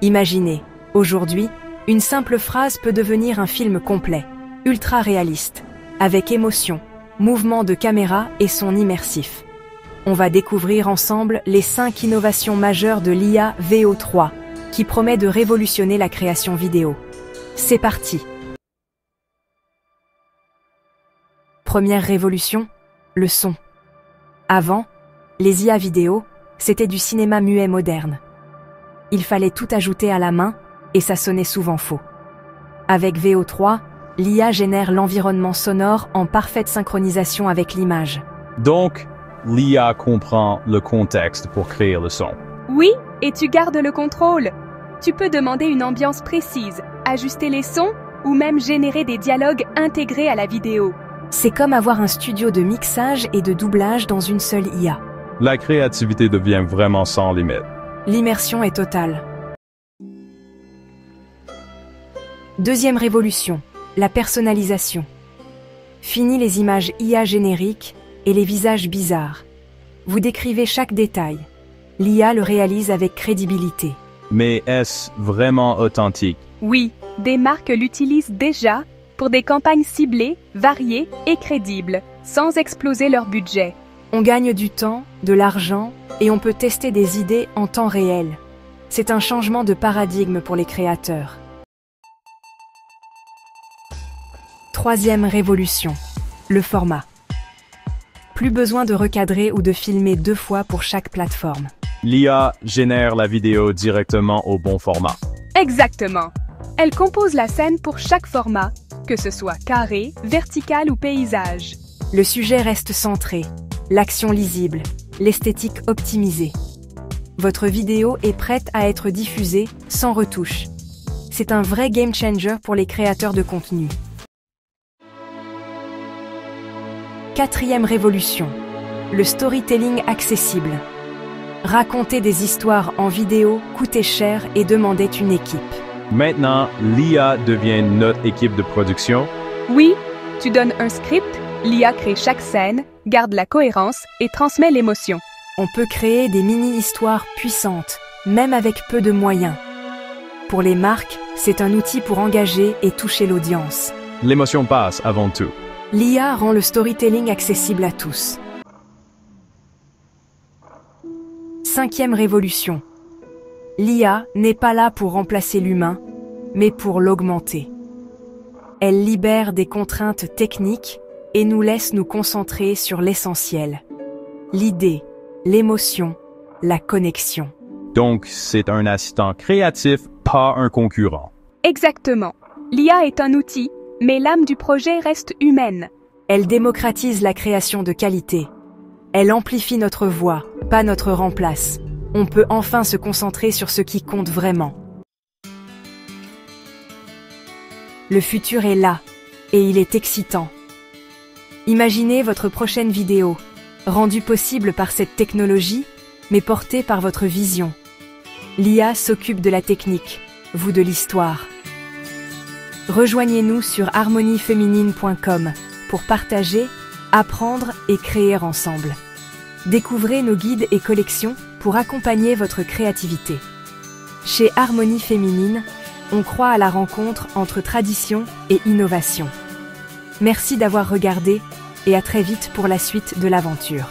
Imaginez, aujourd'hui, une simple phrase peut devenir un film complet, ultra réaliste, avec émotion, mouvement de caméra et son immersif. On va découvrir ensemble les 5 innovations majeures de l'IA VO3, qui promet de révolutionner la création vidéo. C'est parti! Première révolution, le son. Avant, les IA vidéo, c'était du cinéma muet moderne. Il fallait tout ajouter à la main, et ça sonnait souvent faux. Avec VO3, l'IA génère l'environnement sonore en parfaite synchronisation avec l'image. Donc, l'IA comprend le contexte pour créer le son. Oui, et tu gardes le contrôle. Tu peux demander une ambiance précise, ajuster les sons ou même générer des dialogues intégrés à la vidéo. C'est comme avoir un studio de mixage et de doublage dans une seule IA. La créativité devient vraiment sans limite. L'immersion est totale. Deuxième révolution, la personnalisation. Fini les images IA génériques et les visages bizarres. Vous décrivez chaque détail. L'IA le réalise avec crédibilité. Mais est-ce vraiment authentique? Oui, des marques l'utilisent déjà pour des campagnes ciblées, variées et crédibles, sans exploser leur budget. On gagne du temps, de l'argent et on peut tester des idées en temps réel. C'est un changement de paradigme pour les créateurs. Troisième révolution, le format. Plus besoin de recadrer ou de filmer 2 fois pour chaque plateforme. L'IA génère la vidéo directement au bon format. Exactement. Elle compose la scène pour chaque format, que ce soit carré, vertical ou paysage. Le sujet reste centré, l'action lisible, l'esthétique optimisée. Votre vidéo est prête à être diffusée sans retouche. C'est un vrai game changer pour les créateurs de contenu. Quatrième révolution, le storytelling accessible. Raconter des histoires en vidéo coûtait cher et demandait une équipe. Maintenant, l'IA devient notre équipe de production. Oui, tu donnes un script, l'IA crée chaque scène, garde la cohérence et transmet l'émotion. On peut créer des mini-histoires puissantes, même avec peu de moyens. Pour les marques, c'est un outil pour engager et toucher l'audience. L'émotion passe avant tout. L'IA rend le storytelling accessible à tous. Cinquième révolution. L'IA n'est pas là pour remplacer l'humain, mais pour l'augmenter. Elle libère des contraintes techniques et nous laisse nous concentrer sur l'essentiel. L'idée, l'émotion, la connexion. Donc, c'est un assistant créatif, pas un concurrent. Exactement. L'IA est un outil, mais l'âme du projet reste humaine. Elle démocratise la création de qualité. Elle amplifie notre voix, pas notre remplace. On peut enfin se concentrer sur ce qui compte vraiment. Le futur est là, et il est excitant. Imaginez votre prochaine vidéo, rendue possible par cette technologie, mais portée par votre vision. L'IA s'occupe de la technique, vous de l'histoire. Rejoignez-nous sur harmonieféminine.com pour partager, apprendre et créer ensemble. Découvrez nos guides et collections pour accompagner votre créativité. Chez Harmonie Féminine, on croit à la rencontre entre tradition et innovation. Merci d'avoir regardé et à très vite pour la suite de l'aventure.